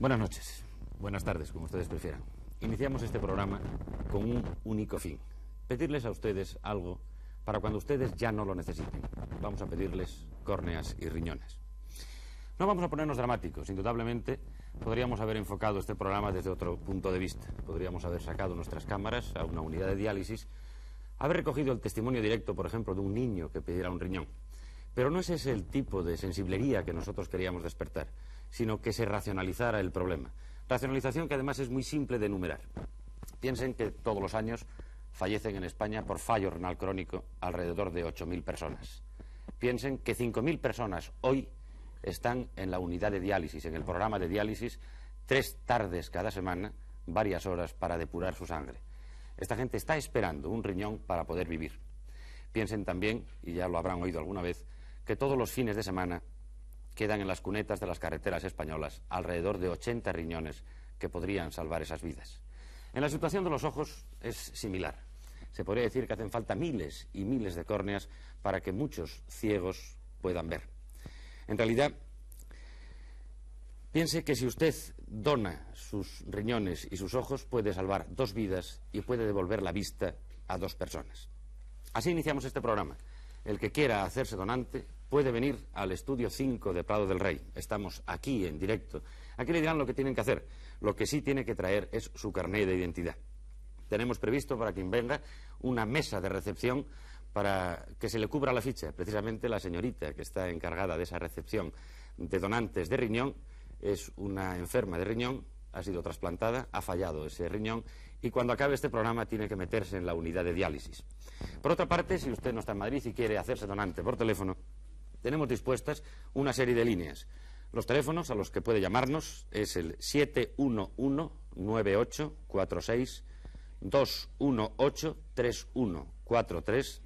Buenas noches, buenas tardes, como ustedes prefieran. Iniciamos este programa con un único fin: pedirles a ustedes algo para cuando ustedes ya no lo necesiten. Vamos a pedirles córneas y riñones. No vamos a ponernos dramáticos. Indudablemente podríamos haber enfocado este programa desde otro punto de vista. Podríamos haber sacado nuestras cámaras a una unidad de diálisis, haber recogido el testimonio directo, por ejemplo, de un niño que pidiera un riñón. Pero no es ese el tipo de sensiblería que nosotros queríamos despertar, sino que se racionalizara el problema. Racionalización que además es muy simple de enumerar. Piensen que todos los años fallecen en España por fallo renal crónico alrededor de 8.000 personas. Piensen que 5.000 personas hoy están en la unidad de diálisis, en el programa de diálisis, 3 tardes cada semana, varias horas para depurar su sangre. Esta gente está esperando un riñón para poder vivir. Piensen también, y ya lo habrán oído alguna vez, que todos los fines de semana quedan en las cunetas de las carreteras españolas alrededor de 80 riñones que podrían salvar esas vidas. En la situación de los ojos es similar. Se podría decir que hacen falta miles y miles de córneas para que muchos ciegos puedan ver. En realidad, piense que si usted dona sus riñones y sus ojos, puede salvar 2 vidas y puede devolver la vista a 2 personas. Así iniciamos este programa. El que quiera hacerse donante puede venir al estudio 5 de Prado del Rey. Estamos aquí en directo. Aquí le dirán lo que tienen que hacer. Lo que sí tiene que traer es su carné de identidad. Tenemos previsto para quien venga una mesa de recepción para que se le cubra la ficha. Precisamente la señorita que está encargada de esa recepción de donantes de riñón es una enferma de riñón, ha sido trasplantada, ha fallado ese riñón y cuando acabe este programa tiene que meterse en la unidad de diálisis. Por otra parte, si usted no está en Madrid y quiere hacerse donante por teléfono, tenemos dispuestas una serie de líneas. Los teléfonos a los que puede llamarnos es el 711-9846, 218-3143,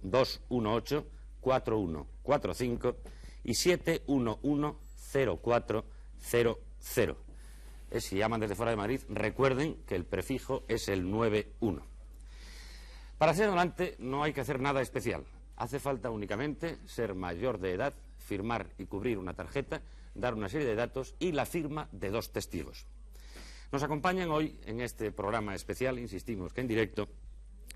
218-4145 y 711-0400. Si llaman desde fuera de Madrid, recuerden que el prefijo es el 91. Para hacer donante no hay que hacer nada especial. Hace falta únicamente ser mayor de edad, firmar y cubrir una tarjeta, dar una serie de datos y la firma de 2 testigos. Nos acompañan hoy en este programa especial, insistimos que en directo,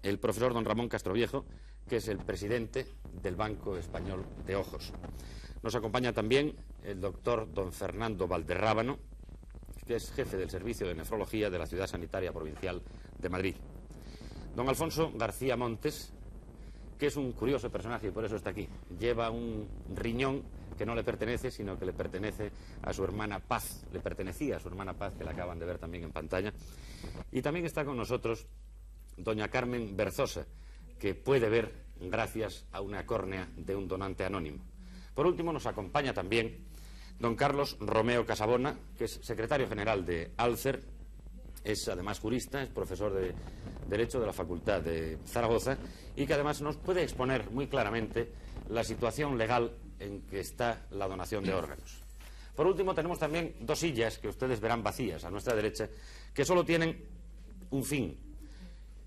el profesor don Ramón Castroviejo, que es el presidente del Banco Español de Ojos. Nos acompaña también el doctor don Fernando Valderrábano, que es jefe del Servicio de Nefrología de la Ciudad Sanitaria Provincial de Madrid. Don Alfonso García Montes, que es un curioso personaje y por eso está aquí. Lleva un riñón que no le pertenece, sino que le pertenece a su hermana Paz. Le pertenecía a su hermana Paz, que la acaban de ver también en pantalla. Y también está con nosotros doña Carmen Berzosa, que puede ver gracias a una córnea de un donante anónimo. Por último, nos acompaña también don Carlos Romeo Casabona, que es secretario general de Alcer, es además jurista, es profesor de Derecho de la Facultad de Zaragoza y que además nos puede exponer muy claramente la situación legal en que está la donación de órganos. Por último, tenemos también 2 sillas que ustedes verán vacías a nuestra derecha, que solo tienen un fin: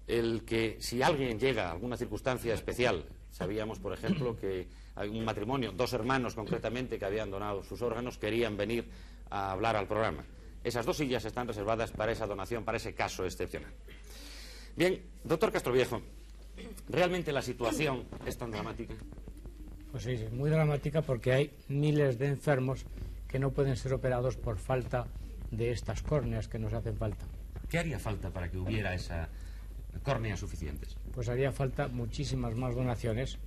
el que si alguien llega a alguna circunstancia especial, sabíamos por ejemplo que hay un matrimonio, 2 hermanos concretamente que habían donado sus órganos, querían venir a hablar al programa. Esas 2 sillas están reservadas para esa donación, para ese caso excepcional. Bien, doctor Castroviejo, ¿realmente la situación es tan dramática? Pues sí, es muy dramática porque hay miles de enfermos que no pueden ser operados por falta de estas córneas que nos hacen falta. ¿Qué haría falta para que hubiera esas córneas suficientes? Pues haría falta muchísimas más donaciones,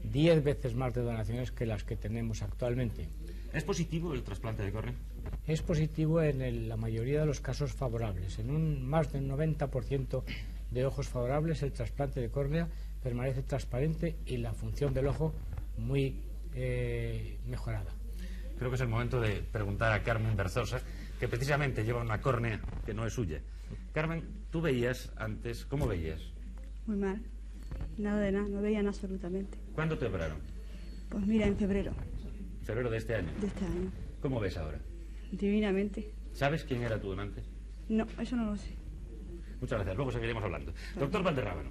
10 veces más de donaciones que las que tenemos actualmente. ¿Es positivo el trasplante de córnea? Es positivo en la mayoría de los casos favorables. En un más del 90% de ojos favorables el trasplante de córnea permanece transparente y la función del ojo muy mejorada. Creo que es el momento de preguntar a Carmen Berzosa, que precisamente lleva una córnea que no es suya. Carmen, tú veías antes, ¿cómo veías? Muy mal, nada de nada, no veían absolutamente. ¿Cuándo te operaron? Pues mira, en febrero. ¿Febrero de este año? De este año. ¿Cómo ves ahora? Divinamente. ¿Sabes quién era tu donante? No, eso no lo sé. Muchas gracias, luego seguiremos hablando. Doctor Valderrábano,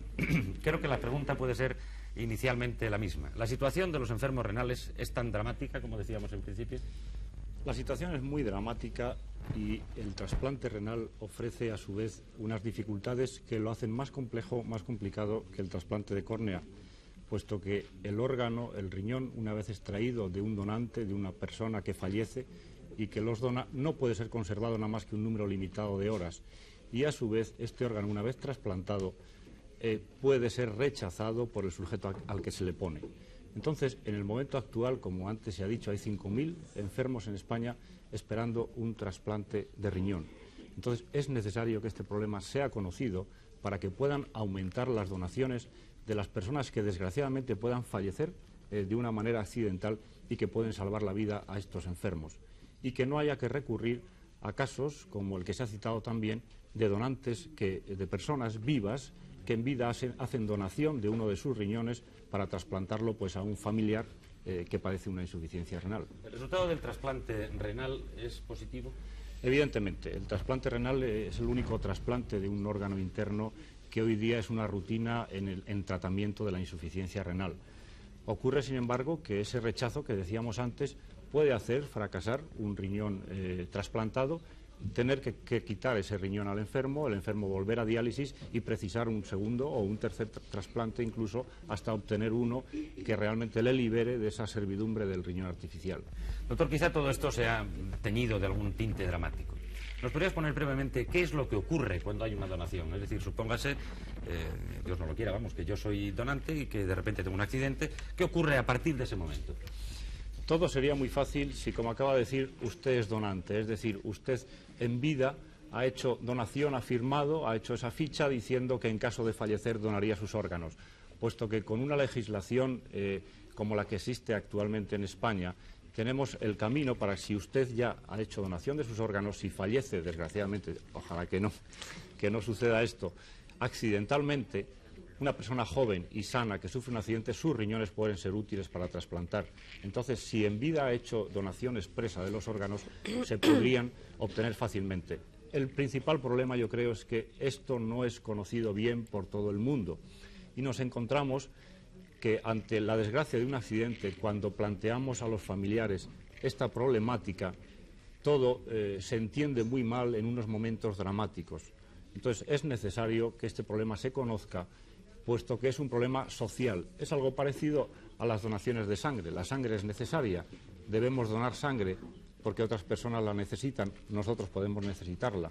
creo que la pregunta puede ser inicialmente la misma. ¿La situación de los enfermos renales es tan dramática como decíamos en principio? La situación es muy dramática y el trasplante renal ofrece a su vez unas dificultades que lo hacen más complejo, más complicado que el trasplante de córnea, puesto que el órgano, el riñón, una vez extraído de un donante, de una persona que fallece y que los dona, no puede ser conservado nada más que un número limitado de horas. Y a su vez, este órgano, una vez trasplantado, puede ser rechazado por el sujeto al que se le pone. Entonces, en el momento actual, como antes se ha dicho, hay 5.000 enfermos en España esperando un trasplante de riñón. Entonces, es necesario que este problema sea conocido para que puedan aumentar las donaciones de las personas que desgraciadamente puedan fallecer de una manera accidental y que pueden salvar la vida a estos enfermos. Y que no haya que recurrir a casos como el que se ha citado también de donantes de personas vivas que en vida hacen donación de uno de sus riñones para trasplantarlo pues a un familiar que padece una insuficiencia renal. ¿El resultado del trasplante renal es positivo? Evidentemente, el trasplante renal es el único trasplante de un órgano interno que hoy día es una rutina en tratamiento de la insuficiencia renal. Ocurre, sin embargo, que ese rechazo que decíamos antes puede hacer fracasar un riñón trasplantado, tener que quitar ese riñón al enfermo, el enfermo volver a diálisis y precisar un segundo o un tercer trasplante incluso hasta obtener uno que realmente le libere de esa servidumbre del riñón artificial. Doctor, quizá todo esto sea teñido de algún tinte dramático. ¿Nos podrías poner brevemente qué es lo que ocurre cuando hay una donación? Es decir, supóngase, Dios no lo quiera, vamos, que yo soy donante y que de repente tengo un accidente. ¿Qué ocurre a partir de ese momento? Todo sería muy fácil si, como acaba de decir, usted es donante, es decir, usted en vida ha hecho donación, ha firmado, ha hecho esa ficha diciendo que en caso de fallecer donaría sus órganos, puesto que con una legislación como la que existe actualmente en España, tenemos el camino para si usted ya ha hecho donación de sus órganos, si fallece, desgraciadamente, ojalá que no suceda esto, accidentalmente, una persona joven y sana que sufre un accidente, sus riñones pueden ser útiles para trasplantar. Entonces, si en vida ha hecho donación expresa de los órganos, se podrían obtener fácilmente. El principal problema, yo creo, es que esto no es conocido bien por todo el mundo y nos encontramos que ante la desgracia de un accidente, cuando planteamos a los familiares esta problemática, todo se entiende muy mal en unos momentos dramáticos. Entonces, es necesario que este problema se conozca, puesto que es un problema social. Es algo parecido a las donaciones de sangre. La sangre es necesaria, debemos donar sangre porque otras personas la necesitan, nosotros podemos necesitarla.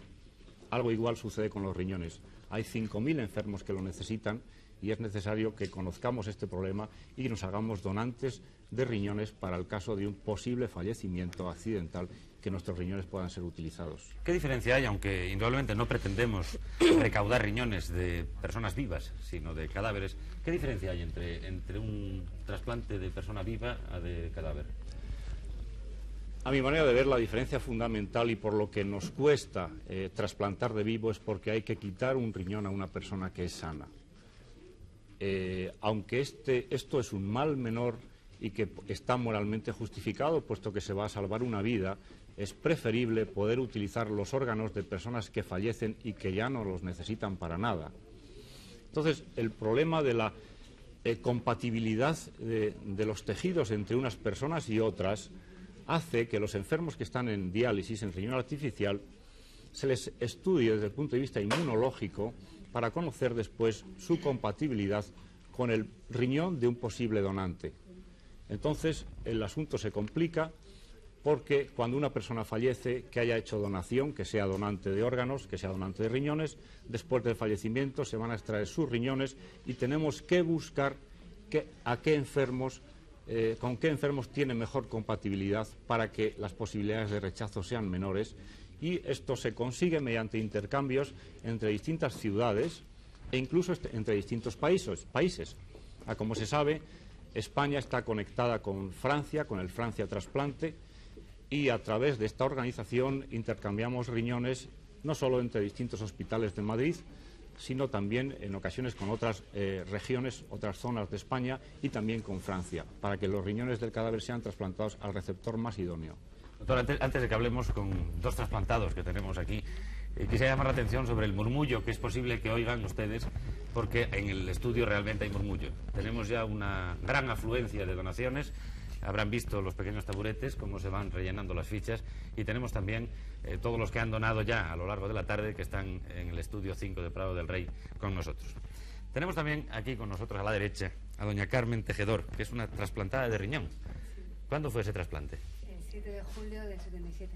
Algo igual sucede con los riñones. Hay 5.000 enfermos que lo necesitan y es necesario que conozcamos este problema y que nos hagamos donantes de riñones para el caso de un posible fallecimiento accidental, que nuestros riñones puedan ser utilizados. ¿Qué diferencia hay, aunque indudablemente no pretendemos recaudar riñones de personas vivas, sino de cadáveres? ¿Qué diferencia hay entre un trasplante de persona viva a de cadáver? A mi manera de ver, la diferencia fundamental y por lo que nos cuesta trasplantar de vivo es porque hay que quitar un riñón a una persona que es sana. Aunque esto es un mal menor y que está moralmente justificado, puesto que se va a salvar una vida, es preferible poder utilizar los órganos de personas que fallecen y que ya no los necesitan para nada. Entonces, el problema de la compatibilidad de los tejidos entre unas personas y otras hace que los enfermos que están en diálisis, en riñón artificial, se les estudie desde el punto de vista inmunológico para conocer después su compatibilidad con el riñón de un posible donante. Entonces, el asunto se complica porque cuando una persona fallece, que haya hecho donación, que sea donante de órganos, que sea donante de riñones, después del fallecimiento se van a extraer sus riñones y tenemos que buscar con qué enfermos tiene mejor compatibilidad para que las posibilidades de rechazo sean menores. Y esto se consigue mediante intercambios entre distintas ciudades e incluso entre distintos países. Como se sabe, España está conectada con Francia, con el Francia Trasplante, y a través de esta organización intercambiamos riñones no solo entre distintos hospitales de Madrid, sino también en ocasiones con otras regiones, otras zonas de España y también con Francia, para que los riñones del cadáver sean trasplantados al receptor más idóneo. Doctor, antes de que hablemos con dos trasplantados que tenemos aquí, quisiera llamar la atención sobre el murmullo que es posible que oigan ustedes, porque en el estudio realmente hay murmullo. Tenemos ya una gran afluencia de donaciones Habrán visto los pequeños taburetes, cómo se van rellenando las fichas, y tenemos también todos los que han donado ya a lo largo de la tarde, que están en el estudio 5 de Prado del Rey con nosotros. Tenemos también aquí con nosotros a la derecha a doña Carmen Tejedor, que es una trasplantada de riñón. ¿Cuándo fue ese trasplante? El 7 de julio del 77.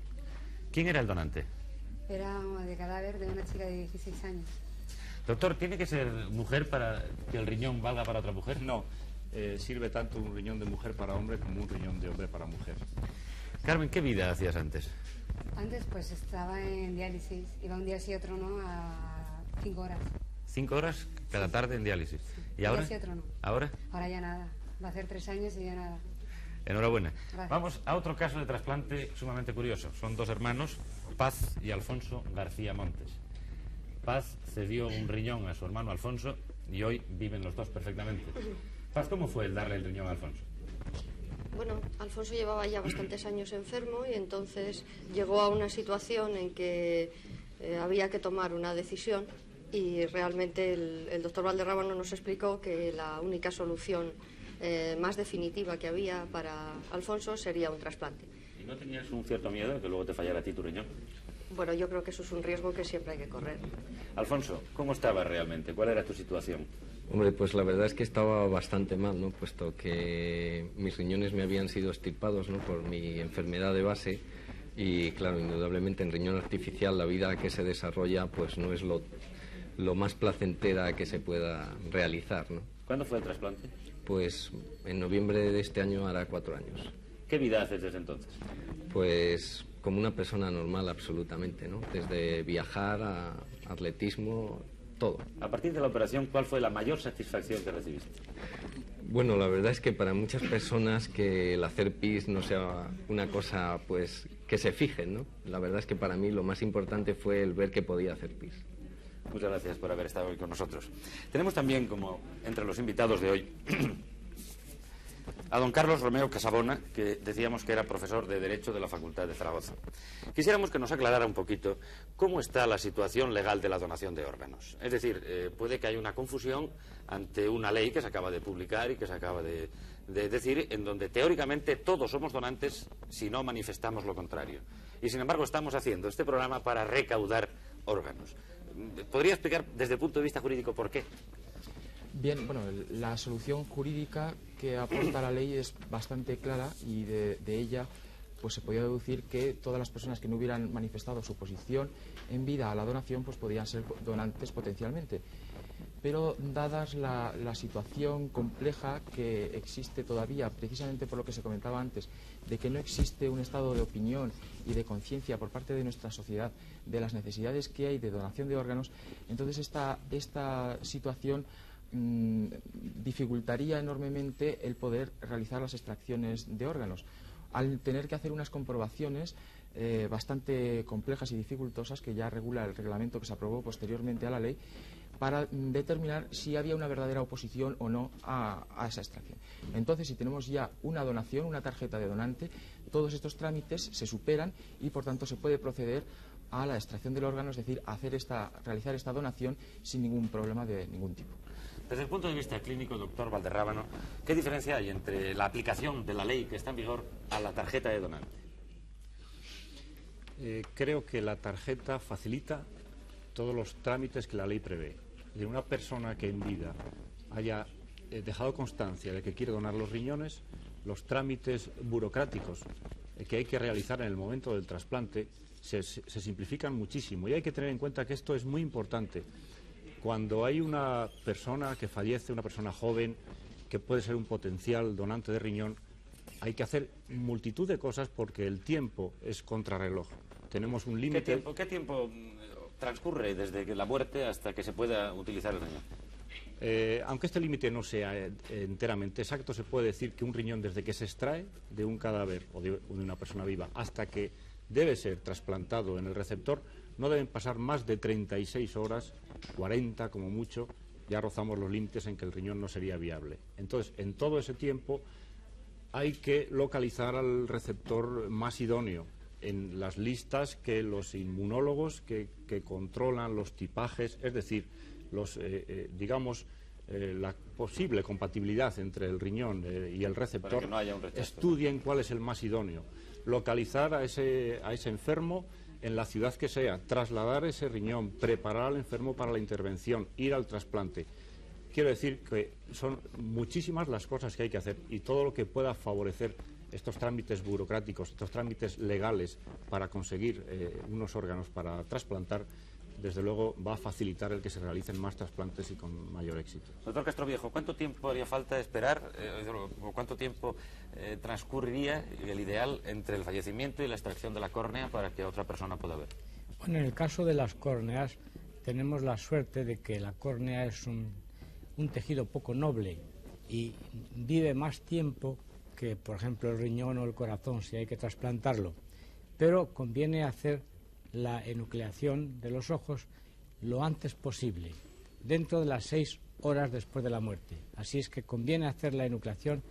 ¿Quién era el donante? Era de cadáver de una chica de 16 años. Doctor, ¿tiene que ser mujer para que el riñón valga para otra mujer? No, sirve tanto un riñón de mujer para hombre como un riñón de hombre para mujer. Carmen, ¿qué vida hacías antes? Antes pues estaba en diálisis. Iba un día sí otro no a 5 horas. 5 horas cada tarde en diálisis. ¿Y ahora? Un día sí otro no. ¿Ahora? Ahora ya nada. Va a hacer 3 años y ya nada. Enhorabuena. Gracias. Vamos a otro caso de trasplante sumamente curioso. Son 2 hermanos, Paz y Alfonso García Montes. Paz cedió un riñón a su hermano Alfonso y hoy viven los dos perfectamente. Paz, ¿cómo fue el darle el riñón a Alfonso? Bueno, Alfonso llevaba ya bastantes años enfermo y entonces llegó a una situación en que había que tomar una decisión y realmente el doctor Valderrábano nos explicó que la única solución más definitiva que había para Alfonso sería un trasplante. ¿Y no tenías un cierto miedo de que luego te fallara a ti tu riñón? Bueno, yo creo que eso es un riesgo que siempre hay que correr. Alfonso, ¿cómo estabas realmente? ¿Cuál era tu situación? Hombre, pues la verdad es que estaba bastante mal, ¿no? Puesto que mis riñones me habían sido extirpados, ¿no? Por mi enfermedad de base y, claro, indudablemente en riñón artificial la vida que se desarrolla pues no es lo más placentera que se pueda realizar, ¿no? ¿Cuándo fue el trasplante? Pues en noviembre de este año hará 4 años. ¿Qué vida haces desde entonces? Pues como una persona normal absolutamente, ¿no? Desde viajar a atletismo, todo. A partir de la operación, ¿cuál fue la mayor satisfacción que recibiste? Bueno, la verdad es que para muchas personas que el hacer pis no sea una cosa, pues, que se fijen, ¿no? La verdad es que para mí lo más importante fue el ver que podía hacer pis. Muchas gracias por haber estado hoy con nosotros. Tenemos también, como entre los invitados de hoy, a don Carlos Romeo Casabona, que decíamos que era profesor de Derecho de la Facultad de Zaragoza. Quisiéramos que nos aclarara un poquito cómo está la situación legal de la donación de órganos. Es decir, puede que haya una confusión ante una ley que se acaba de publicar y que se acaba de decir, en donde teóricamente todos somos donantes si no manifestamos lo contrario. Y sin embargo estamos haciendo este programa para recaudar órganos. ¿Podría explicar desde el punto de vista jurídico por qué? Bien, bueno, la solución jurídica que aporta la ley es bastante clara y de ella pues se podía deducir que todas las personas que no hubieran manifestado su posición en vida a la donación pues podían ser donantes potencialmente. Pero dadas la situación compleja que existe todavía, precisamente por lo que se comentaba antes, de que no existe un estado de opinión y de conciencia por parte de nuestra sociedad de las necesidades que hay de donación de órganos, entonces esta situación dificultaría enormemente el poder realizar las extracciones de órganos. Al tener que hacer unas comprobaciones bastante complejas y dificultosas que ya regula el reglamento que se aprobó posteriormente a la ley, para determinar si había una verdadera oposición o no a esa extracción. Entonces, si tenemos ya una donación, una tarjeta de donante, todos estos trámites se superan y, por tanto, se puede proceder a la extracción del órgano, es decir, realizar esta donación sin ningún problema de ningún tipo. Desde el punto de vista clínico, doctor Valderrábano, ¿qué diferencia hay entre la aplicación de la ley que está en vigor a la tarjeta de donante? Creo que la tarjeta facilita todos los trámites que la ley prevé. De una persona que en vida haya dejado constancia de que quiere donar los riñones, los trámites burocráticos que hay que realizar en el momento del trasplante se simplifican muchísimo. Y hay que tener en cuenta que esto es muy importante. Cuando hay una persona que fallece, una persona joven, que puede ser un potencial donante de riñón, hay que hacer multitud de cosas porque el tiempo es contrarreloj. Tenemos un límite. ¿Qué tiempo transcurre desde la muerte hasta que se pueda utilizar el riñón? Aunque este límite no sea enteramente exacto, se puede decir que un riñón desde que se extrae de un cadáver o de una persona viva hasta que debe ser trasplantado en el receptor, no deben pasar más de 36 horas, 40 como mucho, ya rozamos los límites en que el riñón no sería viable. Entonces, en todo ese tiempo hay que localizar al receptor más idóneo en las listas que los inmunólogos que controlan los tipajes, es decir, la posible compatibilidad entre el riñón y el receptor, para que no haya un rechazo. Estudien cuál es el más idóneo, localizar a ese enfermo en la ciudad que sea, trasladar ese riñón, preparar al enfermo para la intervención, ir al trasplante. Quiero decir que son muchísimas las cosas que hay que hacer, y todo lo que pueda favorecer estos trámites burocráticos, estos trámites legales para conseguir unos órganos para trasplantar, desde luego va a facilitar el que se realicen más trasplantes y con mayor éxito. Doctor Castroviejo, ¿cuánto tiempo haría falta esperar, o cuánto tiempo transcurriría el ideal entre el fallecimiento y la extracción de la córnea para que otra persona pueda ver? Bueno, en el caso de las córneas tenemos la suerte de que la córnea es un tejido poco noble y vive más tiempo que, por ejemplo, el riñón o el corazón, si hay que trasplantarlo. Pero conviene hacer la enucleación de los ojos lo antes posible, dentro de las 6 horas después de la muerte. Así es que conviene hacer la enucleación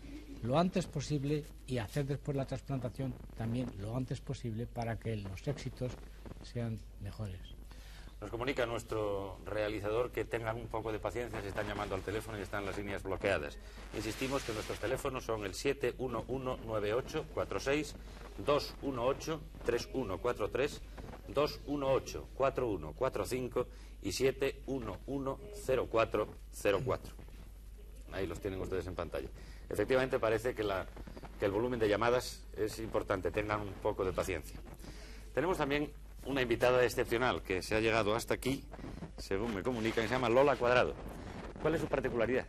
lo antes posible y hacer después la trasplantación también lo antes posible para que los éxitos sean mejores. Nos comunica nuestro realizador que tengan un poco de paciencia, se están llamando al teléfono y están las líneas bloqueadas. Insistimos que nuestros teléfonos son el 711-9846, 218-3143, 218-4145 y 711-0404. Ahí los tienen ustedes en pantalla. Efectivamente parece que el volumen de llamadas es importante, tengan un poco de paciencia. Tenemos también una invitada excepcional que se ha llegado hasta aquí, según me comunican, se llama Lola Cuadrado. ¿Cuál es su particularidad?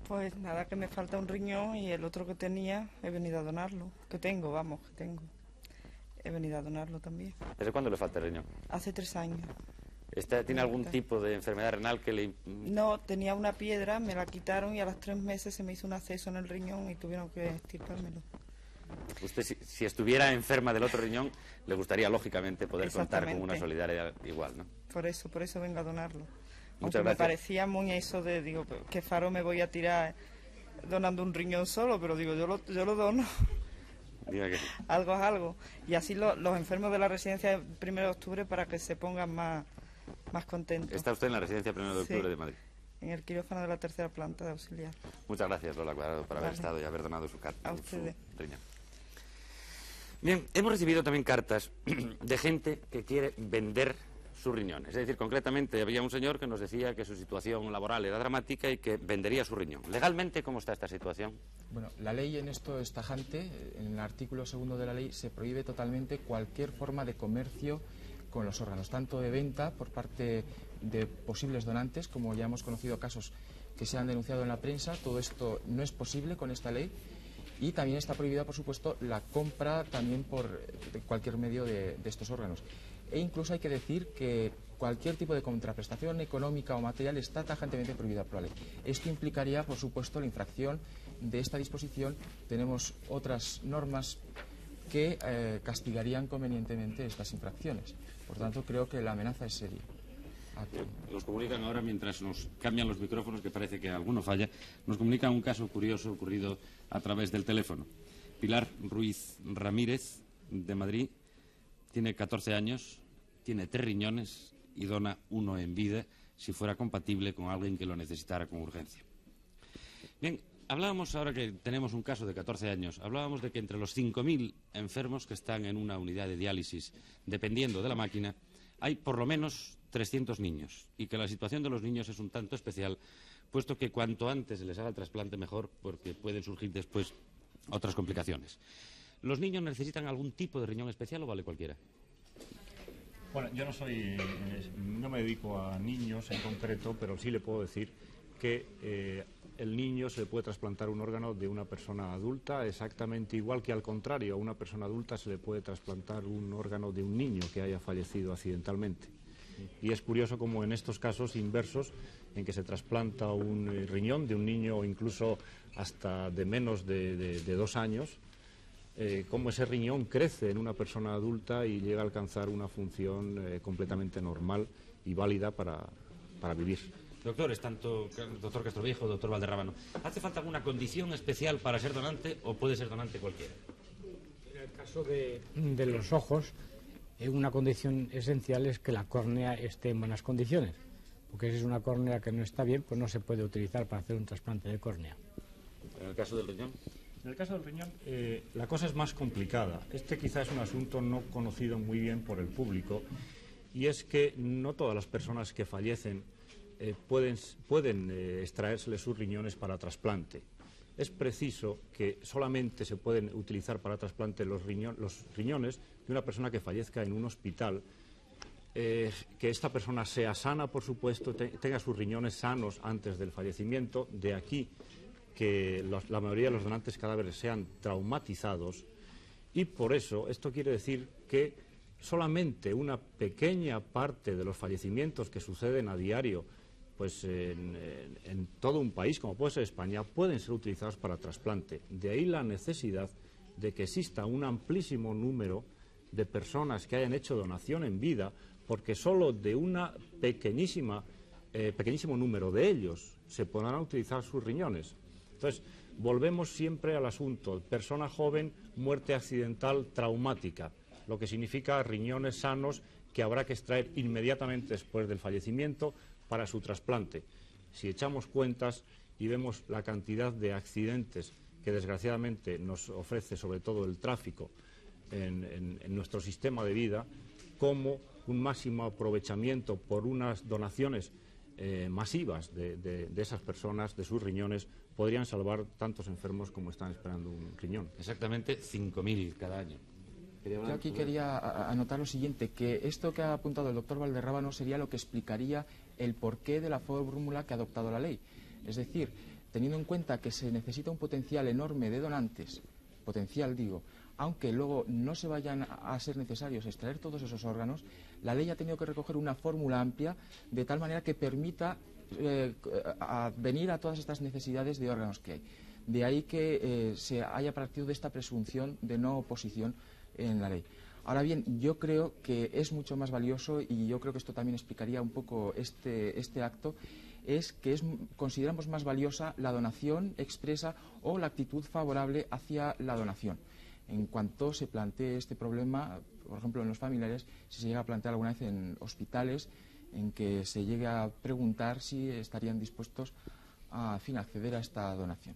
Pues nada, que me falta un riñón y el otro que tenía he venido a donarlo. Que tengo. He venido a donarlo también. ¿Desde cuándo le falta el riñón? Hace 3 años. ¿Tiene algún tipo de enfermedad renal que le...? No, tenía una piedra, me la quitaron y a los 3 meses se me hizo un acceso en el riñón y tuvieron que extirpármelo. Usted, si estuviera enferma del otro riñón, le gustaría, lógicamente, poder contar con una solidaridad igual, ¿no? Por eso vengo a donarlo. Muchas gracias. Me parecía muy eso de, digo, ¿qué faro me voy a tirar donando un riñón solo? Pero digo, yo lo dono. Diga que... Algo es algo. Y así los enfermos de la residencia del 1 de octubre para que se pongan más contentos. ¿Está usted en la residencia 1 de octubre de Madrid? En el quirófano de la 3ª planta de auxiliar. Muchas gracias, Lola Cuadrado, por haber estado y haber donado su A ustedes. riñón. Bien, hemos recibido también cartas de gente que quiere vender sus riñones. Es decir, concretamente había un señor que nos decía que su situación laboral era dramática y que vendería su riñón. ¿Legalmente cómo está esta situación? Bueno, la ley en esto es tajante. En el artículo 2 de la ley se prohíbe totalmente cualquier forma de comercio con los órganos, tanto de venta por parte de posibles donantes, como ya hemos conocido casos que se han denunciado en la prensa. Todo esto no es posible con esta ley. Y también está prohibida, por supuesto, la compra también por cualquier medio de estos órganos. E incluso hay que decir que cualquier tipo de contraprestación económica o material está tajantemente prohibida por la ley. Esto implicaría, por supuesto, la infracción de esta disposición. Tenemos otras normas que castigarían convenientemente estas infracciones. Por tanto, creo que la amenaza es seria. Nos comunican ahora, mientras nos cambian los micrófonos, que parece que alguno falla, nos comunican un caso curioso ocurrido a través del teléfono. Pilar Ruiz Ramírez, de Madrid, tiene 14 años, tiene 3 riñones y dona uno en vida si fuera compatible con alguien que lo necesitara con urgencia. Bien, hablábamos, ahora que tenemos un caso de 14 años, hablábamos de que entre los 5.000 enfermos que están en una unidad de diálisis, dependiendo de la máquina, hay por lo menos 300 niños, y que la situación de los niños es un tanto especial, puesto que cuanto antes se les haga el trasplante mejor, porque pueden surgir después otras complicaciones. ¿Los niños necesitan algún tipo de riñón especial o vale cualquiera? Bueno, yo no me dedico a niños en concreto, pero sí le puedo decir que el niño se le puede trasplantar un órgano de una persona adulta exactamente igual que, al contrario, a una persona adulta se le puede trasplantar un órgano de un niño que haya fallecido accidentalmente. Y es curioso como en estos casos inversos, en que se trasplanta un riñón de un niño o incluso hasta de menos de 2 años, cómo ese riñón crece en una persona adulta y llega a alcanzar una función completamente normal y válida para vivir. Doctores, tanto doctor Castroviejo, doctor Valderrábano, ¿hace falta alguna condición especial para ser donante o puede ser donante cualquiera? En el caso de los ojos, una condición esencial es que la córnea esté en buenas condiciones, porque si es una córnea que no está bien, pues no se puede utilizar para hacer un trasplante de córnea. ¿En el caso del riñón? En el caso del riñón, la cosa es más complicada. Este quizás es un asunto no conocido muy bien por el público, y es que no todas las personas que fallecen pueden extraérseles sus riñones para trasplante. Es preciso que solamente se pueden utilizar para trasplante los riñones de una persona que fallezca en un hospital, que esta persona sea sana, por supuesto, tenga sus riñones sanos antes del fallecimiento. De aquí que la mayoría de los donantes cadáveres sean traumatizados, y por eso esto quiere decir que solamente una pequeña parte de los fallecimientos que suceden a diario pues en todo un país, como puede ser España, pueden ser utilizados para trasplante. De ahí la necesidad de que exista un amplísimo número de personas que hayan hecho donación en vida, porque solo de una pequeñísimo número de ellos se podrán utilizar sus riñones. Entonces, volvemos siempre al asunto: persona joven, muerte accidental traumática, lo que significa riñones sanos que habrá que extraer inmediatamente después del fallecimiento para su trasplante. Si echamos cuentas y vemos la cantidad de accidentes que desgraciadamente nos ofrece sobre todo el tráfico en nuestro sistema de vida, como un máximo aprovechamiento por unas donaciones masivas de esas personas, de sus riñones, podrían salvar tantos enfermos como están esperando un riñón. Exactamente 5.000 cada año. Yo aquí quería anotar lo siguiente, que esto que ha apuntado el doctor Valderrábano sería lo que explicaría el porqué de la fórmula que ha adoptado la ley. Es decir, teniendo en cuenta que se necesita un potencial enorme de donantes, potencial digo, aunque luego no se vayan a ser necesarios extraer todos esos órganos, la ley ha tenido que recoger una fórmula amplia de tal manera que permita venir a todas estas necesidades de órganos que hay. De ahí que se haya partido de esta presunción de no oposición en la ley. Ahora bien, yo creo que es mucho más valioso, y yo creo que esto también explicaría un poco este acto, es que consideramos más valiosa la donación expresa o la actitud favorable hacia la donación. En cuanto se plantee este problema, por ejemplo en los familiares, si se llega a plantear alguna vez en hospitales, en que se llegue a preguntar si estarían dispuestos a acceder a esta donación.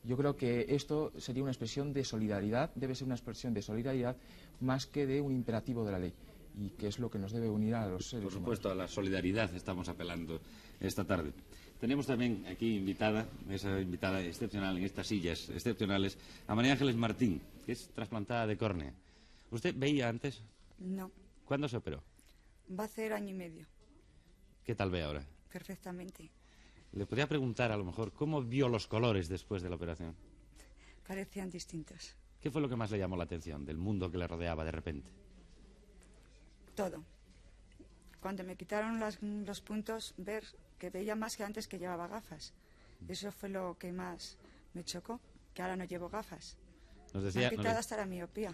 Yo creo que esto sería una expresión de solidaridad, debe ser una expresión de solidaridad más que de un imperativo de la ley, y que es lo que nos debe unir a los seres humanos. Por supuesto, a la solidaridad estamos apelando esta tarde. Tenemos también aquí invitada, esa invitada excepcional en estas sillas excepcionales, a María Ángeles Martín, que es trasplantada de córnea. ¿Usted veía antes? No. ¿Cuándo se operó? Va a ser año y medio. ¿Qué tal ve ahora? Perfectamente. Le podría preguntar, a lo mejor, ¿cómo vio los colores después de la operación? Parecían distintos. ¿Qué fue lo que más le llamó la atención del mundo que le rodeaba de repente? Todo. Cuando me quitaron los puntos, ver que veía más que antes, que llevaba gafas. Eso fue lo que más me chocó, que ahora no llevo gafas. Nos decía, me han quitado hasta la miopía.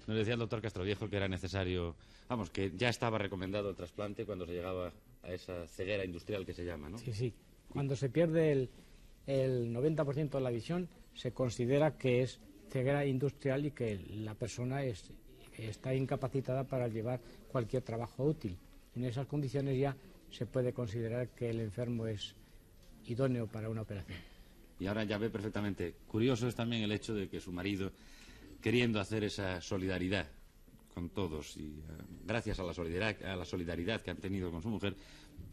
Nos decía el doctor Castroviejo que era necesario, vamos, que ya estaba recomendado el trasplante cuando se llegaba a esa ceguera industrial que se llama, ¿no? Sí, sí. Cuando se pierde el 90% de la visión, se considera que es ceguera industrial y que la persona está incapacitada para llevar cualquier trabajo útil. En esas condiciones ya se puede considerar que el enfermo es idóneo para una operación. Y ahora ya ve perfectamente. Curioso es también el hecho de que su marido, queriendo hacer esa solidaridad con todos y gracias a la solidaridad que han tenido con su mujer,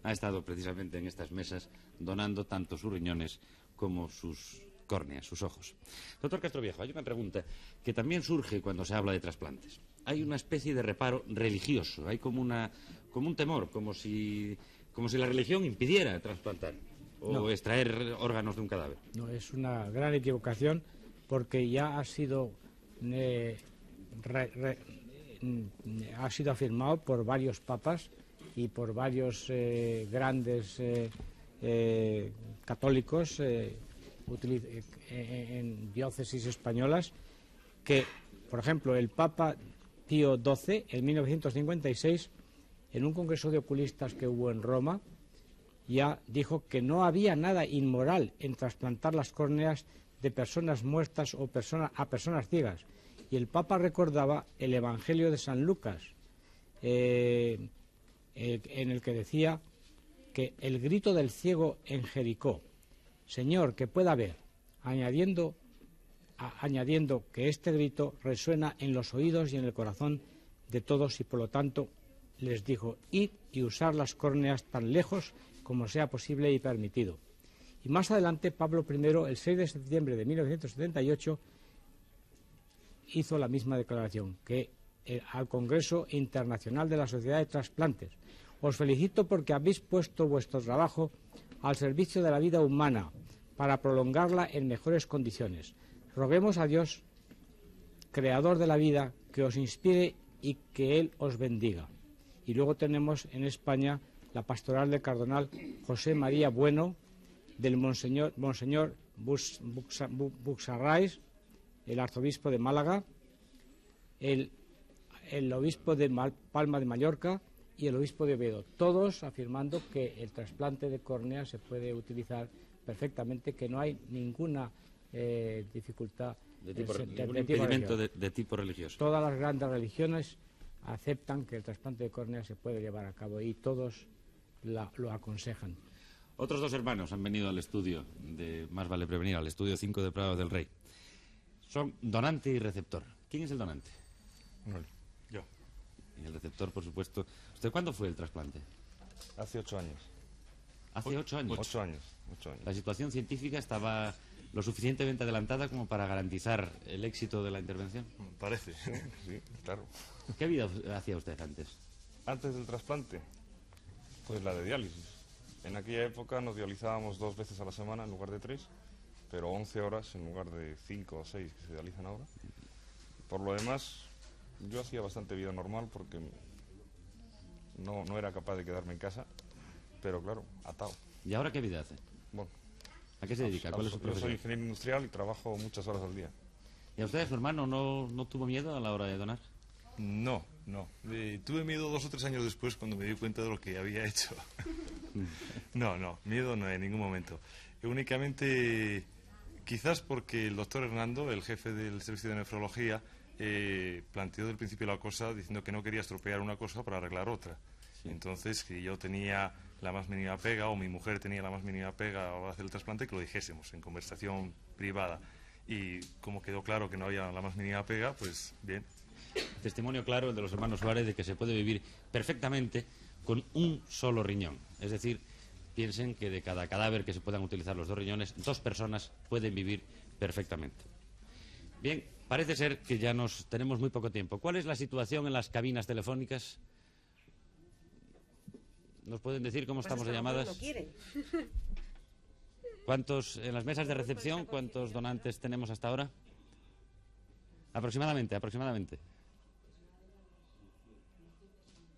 ha estado precisamente en estas mesas donando tanto sus riñones como sus córneas, sus ojos. Doctor Castroviejo, hay una pregunta que también surge cuando se habla de trasplantes. Hay una especie de reparo religioso, hay como un temor, como si la religión impidiera trasplantar o extraer órganos de un cadáver. No, es una gran equivocación, porque ya ha sido afirmado por varios papas y por varios grandes católicos en diócesis españolas, que, por ejemplo, el Papa Pío XII, en 1956, en un congreso de oculistas que hubo en Roma, ya dijo que no había nada inmoral en trasplantar las córneas de personas muertas o a personas ciegas. Y el Papa recordaba el Evangelio de San Lucas, en el que decía que el grito del ciego en Jericó, Señor, que pueda ver, añadiendo que este grito resuena en los oídos y en el corazón de todos, y por lo tanto les dijo: id y usar las córneas tan lejos como sea posible y permitido. Y más adelante Pablo I, el 6 de septiembre de 1978, hizo la misma declaración, que al Congreso Internacional de la Sociedad de Trasplantes: os felicito porque habéis puesto vuestro trabajo al servicio de la vida humana para prolongarla en mejores condiciones. Roguemos a Dios, creador de la vida, que os inspire y que Él os bendiga. Y luego tenemos en España la pastoral del cardenal José María Bueno, del Monseñor Buxarrais, el arzobispo de Málaga, el obispo de Palma de Mallorca y el obispo de Oviedo, todos afirmando que el trasplante de córnea se puede utilizar perfectamente, que no hay ninguna dificultad ningún impedimento de tipo religioso. Todas las grandes religiones aceptan que el trasplante de córnea se puede llevar a cabo y todos lo aconsejan. Otros dos hermanos han venido al estudio de Más vale prevenir, al estudio 5 de Prado del Rey. Son donante y receptor. ¿Quién es el donante? Yo. Y el receptor, por supuesto. ¿Usted cuándo fue el trasplante? Hace 8 años. ¿Hace 8 años? 8 años. La situación científica estaba lo suficientemente adelantada como para garantizar el éxito de la intervención. Parece, sí, claro. ¿Qué vida hacía usted antes? Antes del trasplante, pues la de diálisis. En aquella época nos dializábamos 2 veces a la semana en lugar de 3, pero 11 horas en lugar de 5 o 6 que se dializan ahora. Por lo demás, yo hacía bastante vida normal porque no era capaz de quedarme en casa, pero claro, atado. ¿Y ahora qué vida hace? Bueno, ¿a qué se dedica? ¿Cuál es su profesión? Yo soy ingeniero industrial y trabajo muchas horas al día. ¿Y a usted, su hermano, no tuvo miedo a la hora de donar? No. Tuve miedo 2 o 3 años después cuando me di cuenta de lo que había hecho. No, miedo no en ningún momento. Únicamente, quizás porque el doctor Hernando, el jefe del servicio de nefrología, planteó desde el principio la cosa diciendo que no quería estropear una cosa para arreglar otra. Sí. Entonces, que yo tenía la más mínima pega, o mi mujer tenía la más mínima pega a hacer el trasplante, que lo dijésemos en conversación privada. Y como quedó claro que no había la más mínima pega, pues bien. Testimonio claro el de los hermanos Suárez de que se puede vivir perfectamente con un solo riñón. Es decir, piensen que de cada cadáver que se puedan utilizar los 2 riñones, 2 personas pueden vivir perfectamente. Bien, parece ser que ya tenemos muy poco tiempo. ¿Cuál es la situación en las cabinas telefónicas? ¿Nos pueden decir cómo estamos de llamadas? ¿Cuántos en las mesas de recepción? ¿Cuántos donantes tenemos hasta ahora? Aproximadamente.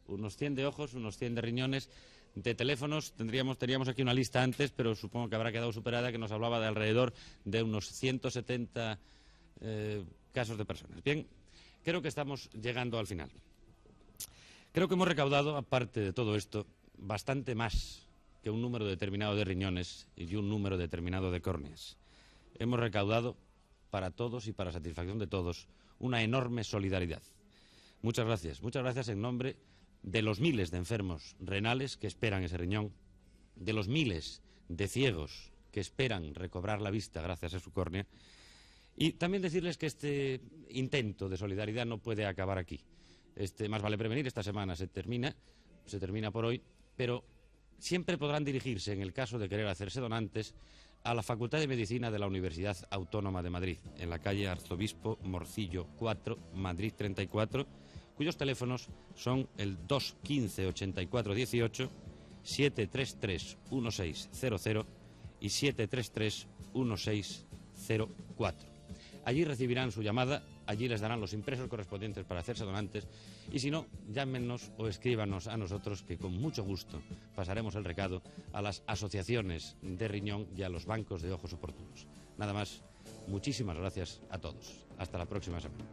Unos 100 de ojos, unos 100 de riñones. De teléfonos teníamos aquí una lista antes, pero supongo que habrá quedado superada, que nos hablaba de alrededor de unos 170 casos de personas. Bien, creo que estamos llegando al final. Creo que hemos recaudado, aparte de todo esto, bastante más que un número determinado de riñones y un número determinado de córneas. Hemos recaudado para todos y para satisfacción de todos una enorme solidaridad. Muchas gracias en nombre de los miles de enfermos renales que esperan ese riñón, de los miles de ciegos que esperan recobrar la vista gracias a su córnea, y también decirles que este intento de solidaridad no puede acabar aquí. Más vale prevenir, esta semana se termina por hoy, pero siempre podrán dirigirse, en el caso de querer hacerse donantes, a la Facultad de Medicina de la Universidad Autónoma de Madrid, en la calle Arzobispo Morcillo 4, Madrid 34, cuyos teléfonos son el 215 84 18, 733 1600 y 733 1604. Allí recibirán su llamada, allí les darán los impresos correspondientes para hacerse donantes, y si no, llámenos o escríbanos a nosotros, que con mucho gusto pasaremos el recado a las asociaciones de riñón y a los bancos de ojos oportunos. Nada más, muchísimas gracias a todos. Hasta la próxima semana.